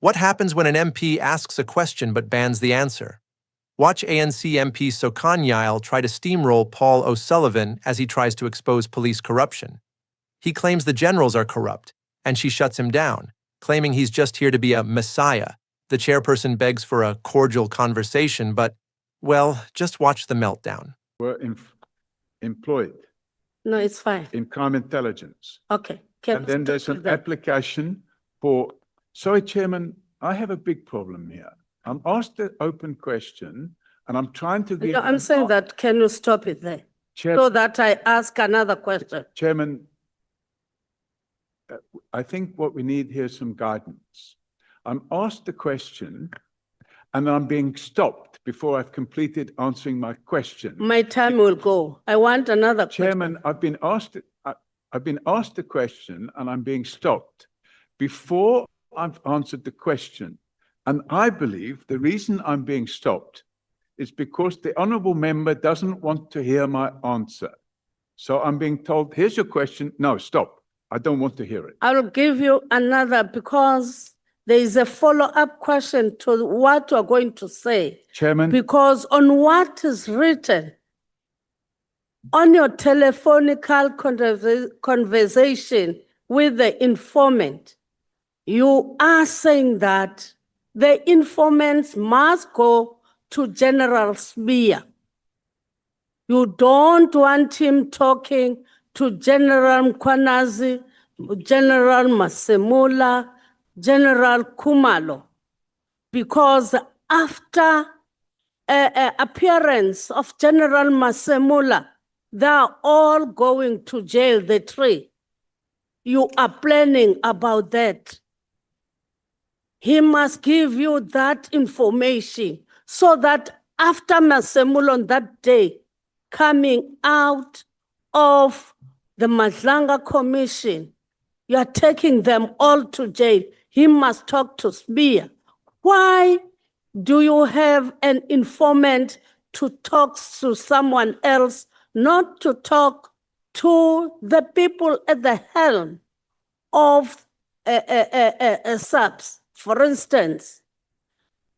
What happens when an MP asks a question but bans the answer? Watch ANC MP Sokanyile try to steamroll Paul O'Sullivan as he tries to expose police corruption. He claims the generals are corrupt, and she shuts him down, claiming he's just here to be a messiah. The chairperson begs for a cordial conversation, but, well, just watch the meltdown. Were employed No, it's fine. in crime intelligence. Okay. And then there's an application for, sorry, Chairman, I have a big problem here. I'm asked an open question and I'm trying to give. No, I'm saying that, can you stop it there? So that I ask another question. Chairman, I think what we need here is some guidance. I'm asked the question and I'm being stopped before I've completed answering my question. My time will go. I want another question. Chairman, I've been asked the question and I'm being stopped before I've answered the question. And I believe the reason I'm being stopped is because the honourable member doesn't want to hear my answer. So I'm being told, here's your question. No, stop. I don't want to hear it. I'll give you another because there is a follow-up question to what you're going to say. Chairman. Because on what is written on your telephonical conversation with the informant, you are saying that the informants must go to General Spear. You don't want him talking to General Mkwanazi, General Masemula, General Kumalo, because after appearance of General Masemula, they are all going to jail, the three. You are planning about that. He must give you that information so that after Masemula on that day, coming out of the Madlanga Commission, you are taking them all to jail. He must talk to Spear. Why do you have an informant to talk to someone else, not to talk to the people at the helm of SAPS? For instance,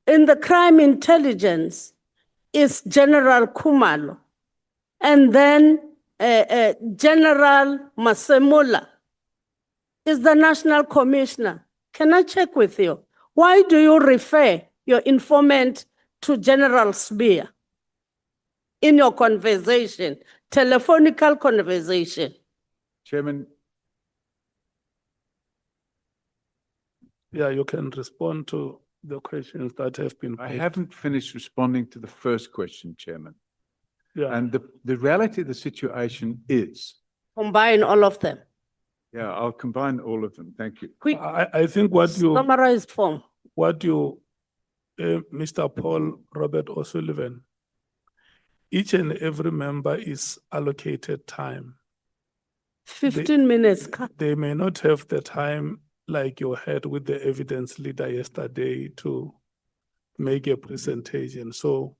in the crime intelligence is General Kumalo, and then General Masemula is the National Commissioner. Can I check with you? Why do you refer your informant to General Spear in your conversation, telephonical conversation? Chairman. Yeah, you can respond to the questions that have been I posed. haven't finished responding to the first question, Chairman. Yeah. And the reality of the situation is. Combine all of them. Yeah, I'll combine all of them. Thank you. Quick, I think what you, summarized form. Mr. Paul Robert O'Sullivan, each and every member is allocated time. 15 minutes. They may not have the time like you had with the evidence leader yesterday to make a presentation. So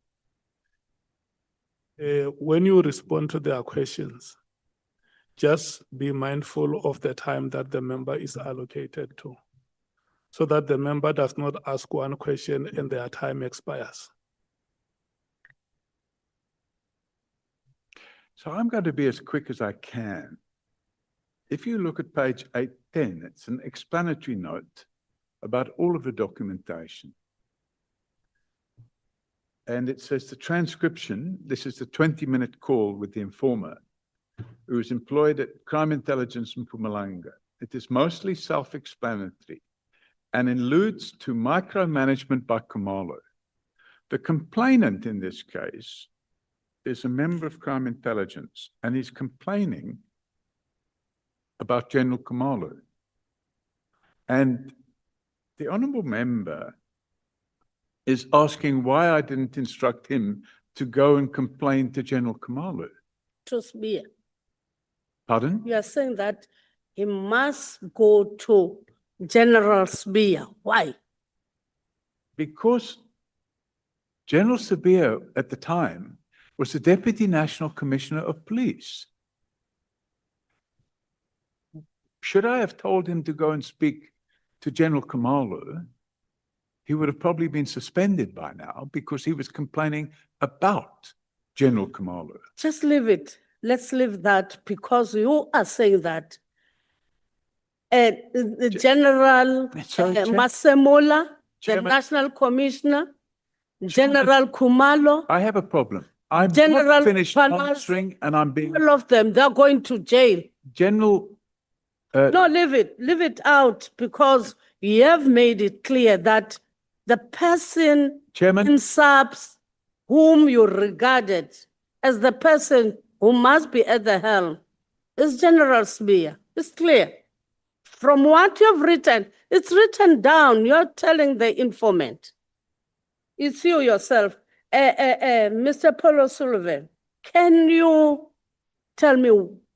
when you respond to their questions, just be mindful of the time that the member is allocated to, so that the member does not ask one question and their time expires. So I'm going to be as quick as I can. If you look at page 810, it's an explanatory note about all of the documentation. And it says the transcription, this is the 20-minute call with the informer who is employed at Crime Intelligence in Mpumalanga. It is mostly self-explanatory and alludes to micromanagement by Khumalo. The complainant in this case is a member of Crime Intelligence and he's complaining about General Khumalo. And the honourable member is asking why I didn't instruct him to go and complain to General Khumalo. To Spear. Pardon? You are saying that he must go to General Spear. Why? Because General Spear at the time was the Deputy National Commissioner of Police. Should I have told him to go and speak to General Khumalo he would have probably been suspended by now because he was complaining about General Khumalo. Just leave it. Let's leave that because you are saying that the General Sorry, Chair- Masemola, the Chairman- National Commissioner, General Khumalo, I have a problem. I'm General not finished Palas- answering and I'm being all of them, they're going to jail. General. No, leave it out because you have made it clear that the person Chairman, in SAPS whom you regarded as the person who must be at the helm is General Smear. It's clear. From what you've written, it's written down. You're telling the informant. It's you yourself. Mr. Paul O'Sullivan, can you tell me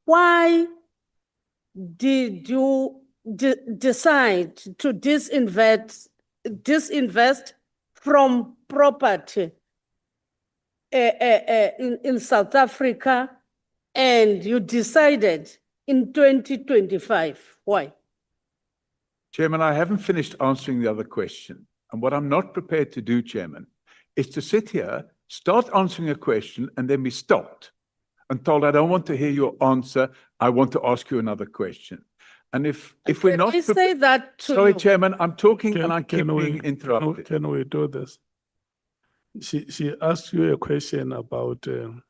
why did you decide to disinvest from property in South Africa, and you decided in 2025? Why? Chairman, I haven't finished answering the other question. And what I'm not prepared to do, Chairman, is to sit here, start answering a question, and then be stopped and told, I don't want to hear your answer. I want to ask you another question. And if we're not... I say that to Sorry, you. Chairman, I'm talking and I keep Can we- being interrupted. Can we do this? She asked you a question about the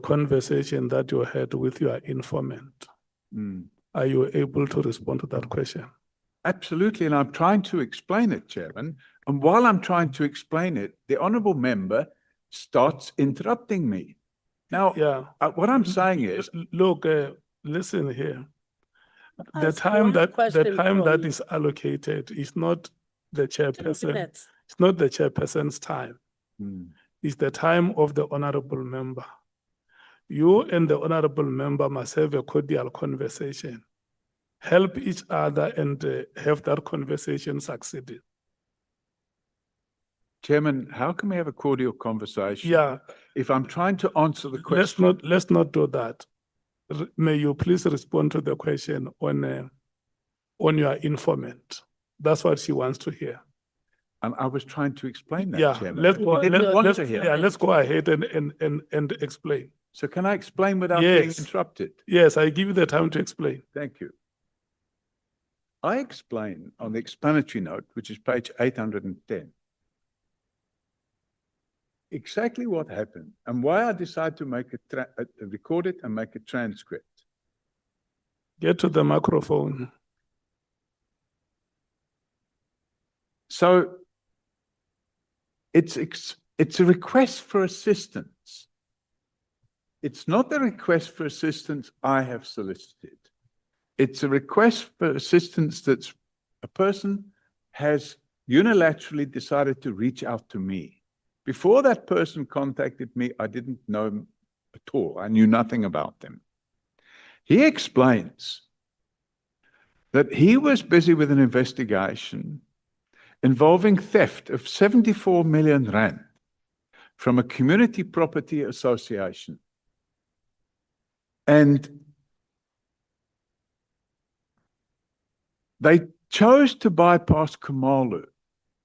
conversation that you had with your informant. Mm. Are you able to respond to that question? Absolutely, and I'm trying to explain it, Chairman. And while I'm trying to explain it, the honourable member starts interrupting me. Now, Yeah. what I'm saying is, Look, listen here. The Ask time one that question from you. is allocated is not the 2 chairperson. minutes. It's not the chairperson's time. Mm, It's the time of the honorable member. You and the honorable member must have a cordial conversation. Help each other and have that conversation succeed. Chairman, how can we have a cordial conversation? Yeah, If I'm trying to answer the question, let's not do that. May you please respond to the question on your informant. That's what she wants to hear. and I was trying to explain that, Yeah, Chairman. let's go. I didn't want let's- to hear. Yeah, let's go ahead and explain. So can I explain without being Yes. interrupted? Yes, I give you the time to explain. Thank you. I explain on the explanatory note, which is page 810, exactly what happened and why I decided to make record it and make a transcript. Get to the microphone. So it's a request for assistance. It's not the request for assistance I have solicited. It's a request for assistance that's a person has unilaterally decided to reach out to me. Before that person contacted me, I didn't know him at all. I knew nothing about them. He explains that he was busy with an investigation involving theft of 74 million rand from a community property association. And they chose to bypass Khumalo.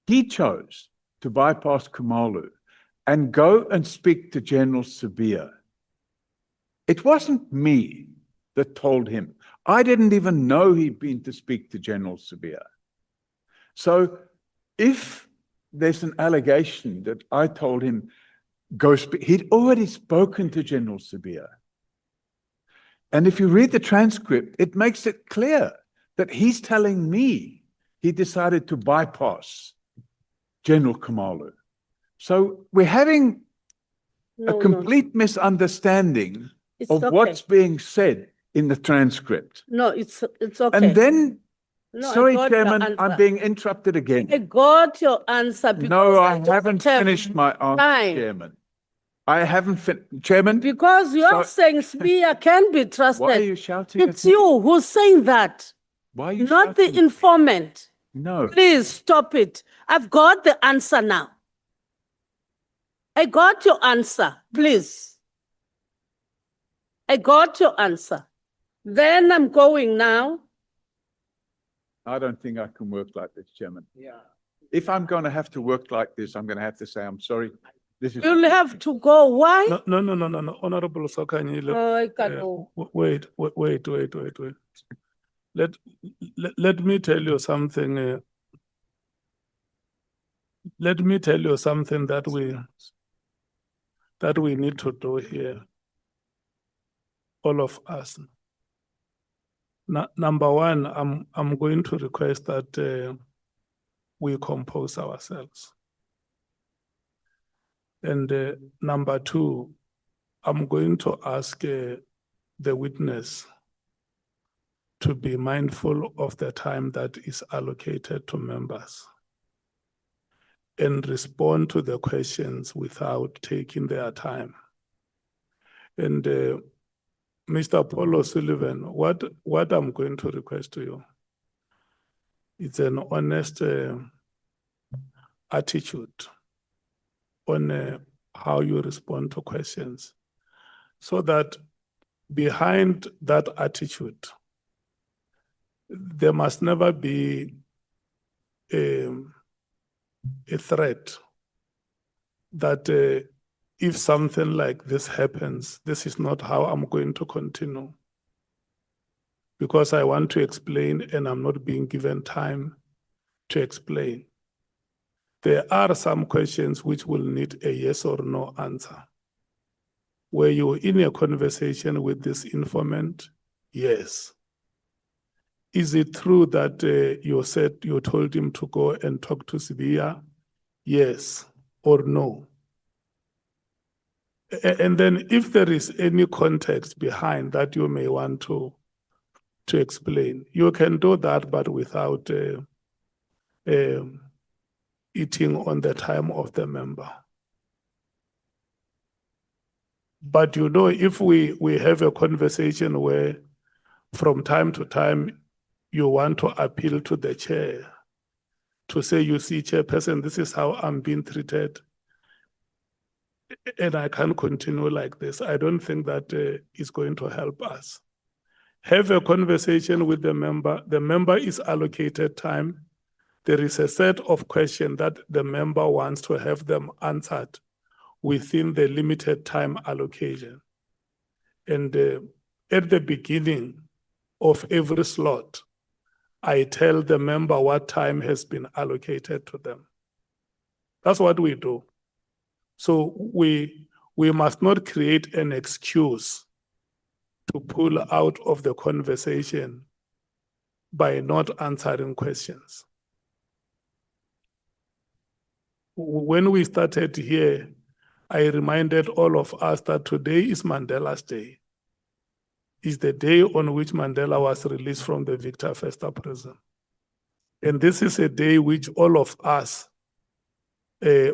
He chose to bypass Khumalo and go and speak to General Sibia. It wasn't me that told him. I didn't even know he'd been to speak to General Sibia. So if there's an allegation that I told him, go speak, he'd already spoken to General Sibia. And if you read the transcript, it makes it clear that he's telling me he decided to bypass General Khumalo. So we're having a complete misunderstanding It's of okay. what's being said in the transcript. No, it's okay. And then, No, I sorry, got your Chairman, I'm answer. being interrupted I again. got your answer. because No, I don't haven't have finished my answer, time. Chairman. I haven't finished. Chairman, Because you're So- saying Smear can be trusted. why are you shouting at It's me? you who's saying that, Why are you not the shouting? informant. No. Please stop it. I've got the answer now. I got your answer, please. I got your answer. Then I'm going now. I don't think I can work like this, Chairman. Yeah, If I'm going to have to work like this, I'm going to have to say, I'm sorry. This is. You'll have to go. Why? No, Honorable Sokanyile. Oh, I can't go. Wait. Let me tell you something. Let me tell you something that we need to do here, all of us. Number one, I'm going to request that we compose ourselves. And number two, I'm going to ask the witness to be mindful of the time that is allocated to members and respond to the questions without taking their time. And Mr. Paul O'Sullivan, what I'm going to request to you, it's an honest attitude on how you respond to questions, so that behind that attitude, there must never be a threat that if something like this happens, this is not how I'm going to continue, because I want to explain and I'm not being given time to explain. There are some questions which will need a yes or no answer. Were you in a conversation with this informant? Yes. Is it true that you told him to go and talk to Sibiya? Yes or no? And then if there is any context behind that you may want to explain, you can do that, but without eating on the time of the member. But you know, if we have a conversation where from time to time you want to appeal to the chair to say, you see, chairperson, this is how I'm being treated, and I can't continue like this, I don't think that is going to help us. Have a conversation with the member. The member is allocated time. There is a set of questions that the member wants to have them answered within the limited time allocation. And at the beginning of every slot, I tell the member what time has been allocated to them. That's what we do. So we must not create an excuse to pull out of the conversation by not answering questions. When we started here, I reminded all of us that today is Mandela's Day. It's the day on which Mandela was released from the Victor Verster prison. And this is a day which all of us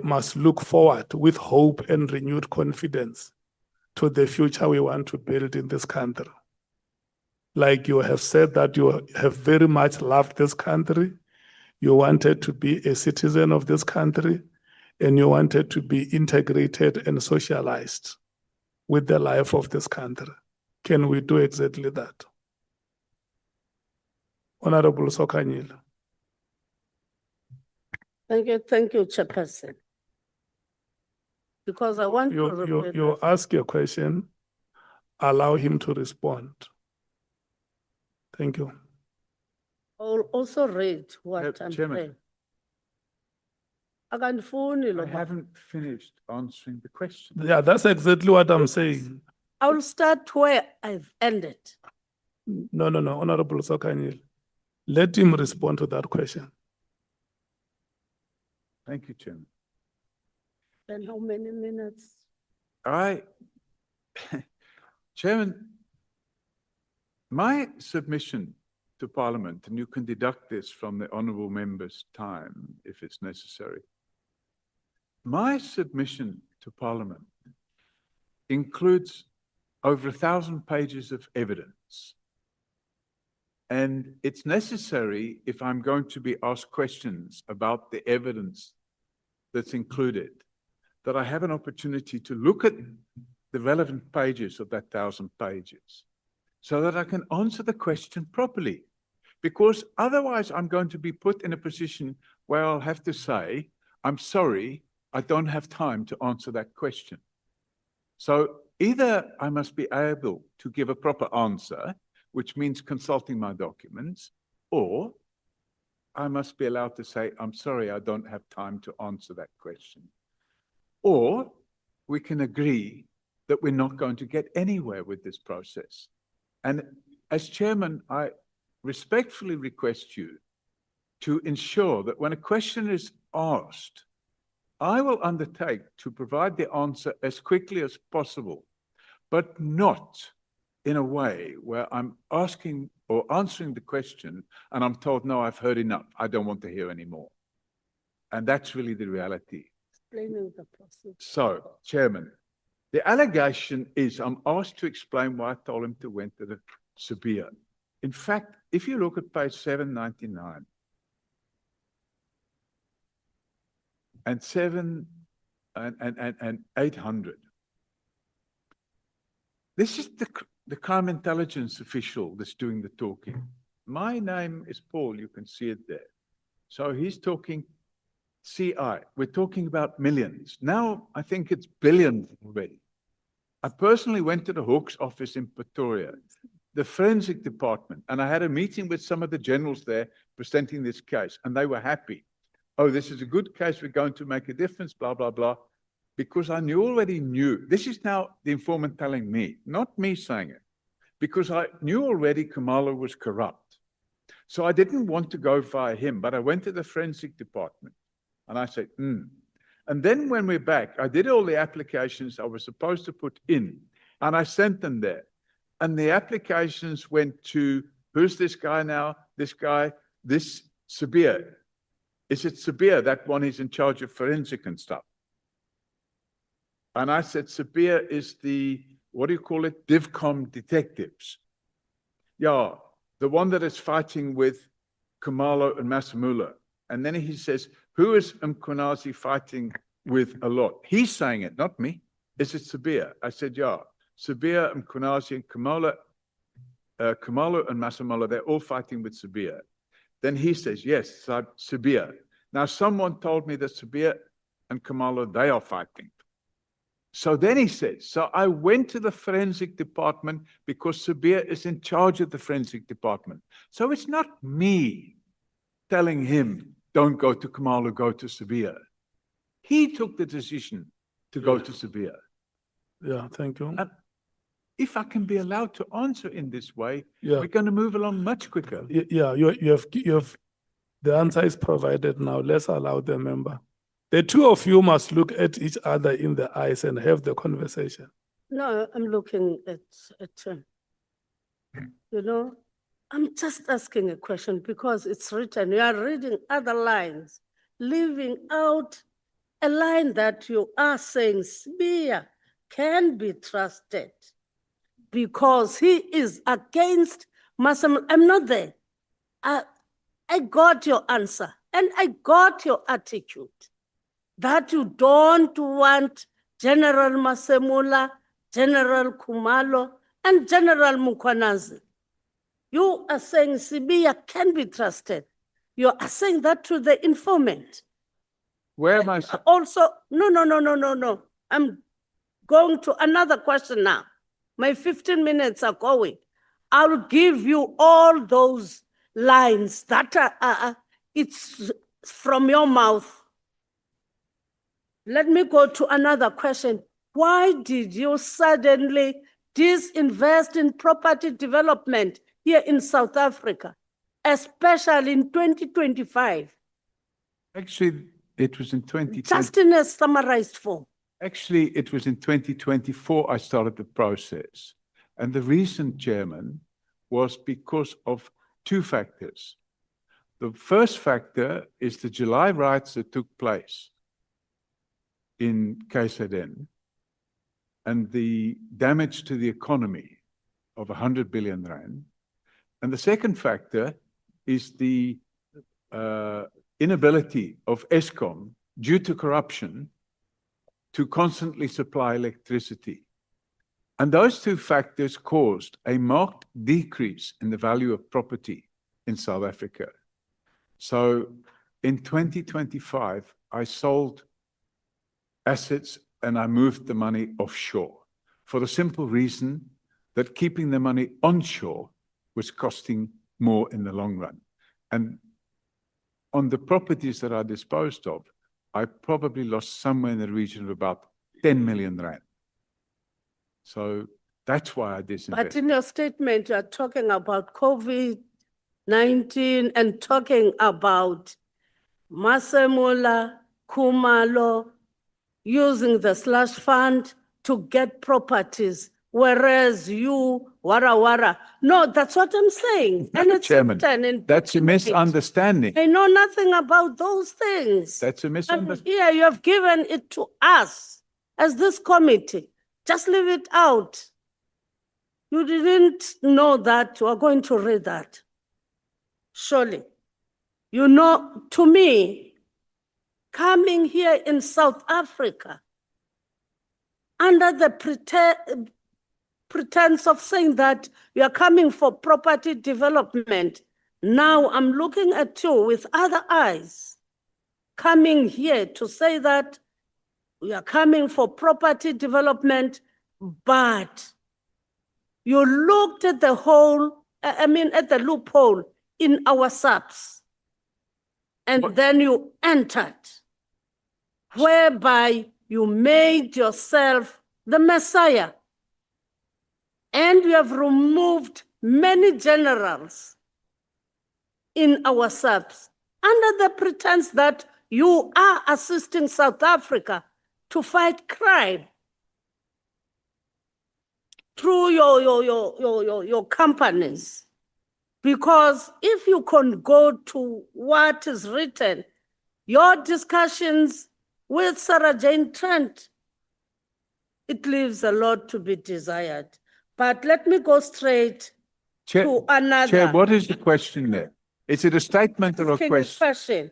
must look forward with hope and renewed confidence to the future we want to build in this country. Like you have said that you have very much loved this country, you wanted to be a citizen of this country, and you wanted to be integrated and socialized with the life of this country. Can we do exactly that? Honorable Sokanyile. Thank you, Chairperson. Because I want to you ask your question, allow him to respond. Thank you. I'll also read what I'm Chairman. saying. I I haven't finished answering the question. Yeah, that's exactly what I'm saying. I'll start where I've ended. No, Honorable Sokanyile. Let him respond to that question. Thank you, Chairman. Then how many minutes? Chairman, my submission to Parliament, and you can deduct this from the honourable member's time if it's necessary. My submission to Parliament includes over 1,000 pages of evidence. And it's necessary, if I'm going to be asked questions about the evidence that's included, that I have an opportunity to look at the relevant pages of that 1,000 pages so that I can answer the question properly. because otherwise I'm going to be put in a position where I'll have to say, I'm sorry, I don't have time to answer that question. So either I must be able to give a proper answer, which means consulting my documents, or I must be allowed to say, I'm sorry, I don't have time to answer that question. Or we can agree that we're not going to get anywhere with this process. And as chairman, I respectfully request you to ensure that when a question is asked, I will undertake to provide the answer as quickly as possible, but not in a way where I'm asking or answering the question and I'm told, no, I've heard enough. I don't want to hear anymore. And that's really the reality. Explaining the process. So, Chairman, the allegation is I'm asked to explain why I told him to enter the Sabia. In fact, if you look at page 799 and 800, this is the crime intelligence official that's doing the talking. My name is Paul, you can see it there. So he's talking CI, we're talking about millions. Now I think it's billions already. I personally went to the Hawks office in Pretoria, the forensic department, and I had a meeting with some of the generals there presenting this case, and they were happy. Oh, this is a good case, we're going to make a difference, blah, blah, blah. Because I already knew, this is now the informant telling me, not me saying it, because I knew already Khumalo was corrupt. So I didn't want to go via him, but I went to the forensic department. And I said, And then when we're back, I did all the applications I was supposed to put in, and I sent them there. And the applications went to, who's this guy now? This guy, this Sabia. Is it Sabia, that one is in charge of forensic and stuff? And I said, Sabia is the, what do you call it? DivCom detectives. Yeah, the one that is fighting with Khumalo and Masamula. And then he says, who is Mkhwanazi fighting with a lot? He's saying it, not me. Is it Sabia? I said, yeah. Sabia, Mkhwanazi, and Khumalo and Masamula, they're all fighting with Sabia. Then he says, yes, Sabia. Now someone told me that Sabia and Khumalo, they are fighting. So then he says, so I went to the forensic department because Sabia is in charge of the forensic department. So it's not me telling him, don't go to Khumalo, go to Sabia. He took the decision to go to Sabia. Yeah, thank you. And if I can be allowed to answer in this way, Yeah. we're going to move along much quicker. Yeah, you have, the answer is provided now. Let's allow the member. The two of you must look at each other in the eyes and have the conversation. No, I'm looking at him. You know, I'm just asking a question because it's written. You are reading other lines, leaving out a line that you are saying Sabia can be trusted because he is against Masam. I'm not there. I got your answer and I got your attitude that you don't want General Masemula, General Khumalo, and General Mkhwanazi. You are saying Sabia can be trusted. You are saying that to the informant. Where am I? Also, no. I'm going to another question now. My 15 minutes are going. I'll give you all those lines that are it's from your mouth. Let me go to another question. Why did you suddenly disinvest in property development here in South Africa, especially in 2025? Actually, it was in 2020. Just in a summarized form. Actually, it was in 2024 I started the process. And the reason, Chairman, was because of two factors. The first factor is the July riots that took place in KZN and the damage to the economy of 100 billion rand. And the second factor is the inability of Eskom, due to corruption, to constantly supply electricity. And those two factors caused a marked decrease in the value of property in South Africa. So in 2025, I sold assets and I moved the money offshore for the simple reason that keeping the money onshore was costing more in the long run. And on the properties that I disposed of, I probably lost somewhere in the region of about 10 million rand. So that's why I disinvested. But in your statement, you are talking about COVID-19 and talking about Masemola, Khumalo, using the slush fund to get properties, whereas you, wara. No, that's what I'm saying. And it's Chairman, written in that's a document. misunderstanding. I know nothing about those things. That's a And misunderstanding. here you have given it to us as this committee. Just leave it out. You didn't know that. You are going to read that. Surely. You know, to me, coming here in South Africa, under the pretense of saying that you are coming for property development, now I'm looking at you with other eyes, coming here to say that we are coming for property development, but you looked at the hole, at the loophole in our subs, and then you entered, whereby you made yourself the Messiah. And you have removed many generals in our subs under the pretense that you are assisting South Africa to fight crime through your companies. Because if you can go to what is written, your discussions with Sarah Jane Trent, it leaves a lot to be desired. But let me go straight to another. Chair, what is the question there? Is it a statement or a question?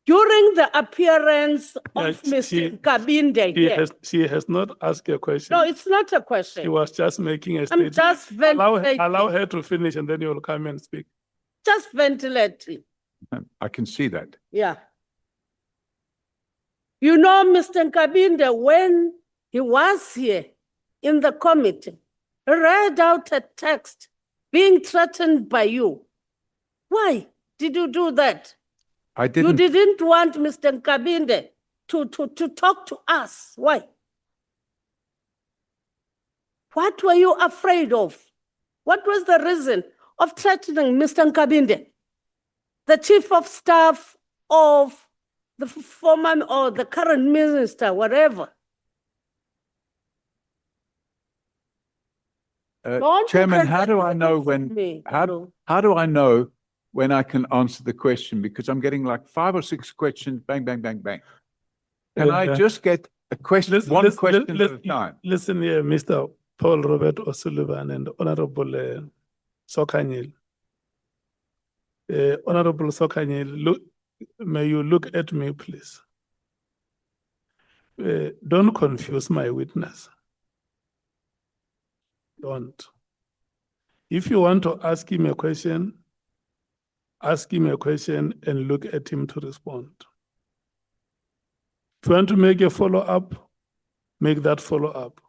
During the appearance of Mr. She Kabinde here. She has not asked a question. No, it's not a She question. was just making a I'm statement. just ventilating. Allow her to finish and then you'll come and speak. Just ventilating. I can see that. Yeah. You know, Mr. Kabinde, when he was here in the committee, he read out a text being threatened by you. Why did you do that? I didn't. You didn't want Mr. Kabinde to talk to us. Why? What were you afraid of? What was the reason of threatening Mr. Kabinde, the chief of staff of the former or the current minister, whatever? Chairman, how do I know when? How do I know when I can answer the question? Because I'm getting like 5 or 6 questions, bang, bang, bang, bang. Can I just get a question, one question at a time? Listen here, Mr. Paul Robert O'Sullivan and Honorable Sokanyile. Honorable Sokanyile, may you look at me, please. Don't confuse my witness. Don't. If you want to ask him a question and look at him to respond. If you want to make a follow-up, make that follow-up.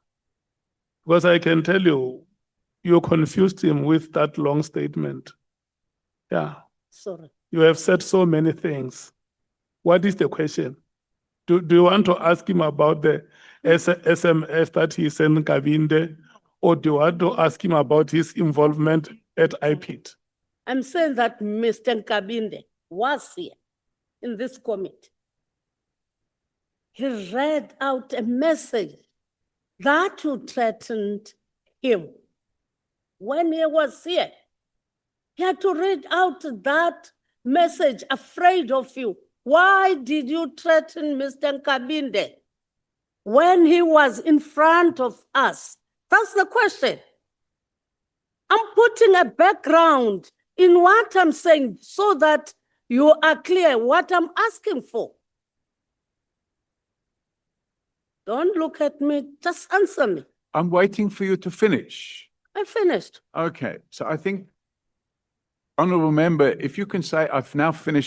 Because I can tell you, you confused him with that long statement. Yeah. Sorry. You have said so many things. What is the question? Do you want to ask him about the SMS that he sent Kabinde, or do you want to ask him about his involvement at IPIT? I'm saying that Mr. Kabinde was here in this committee. He read out a message that you threatened him when he was here. He had to read out that message, afraid of you. Why did you threaten Mr. Kabinde when he was in front of us? That's the question. I'm putting a background in what I'm saying so that you are clear what I'm asking for. Don't look at me, just answer me. I'm waiting for you to finish. I finished. Okay, so I think Honourable member, if you can say, I've now finished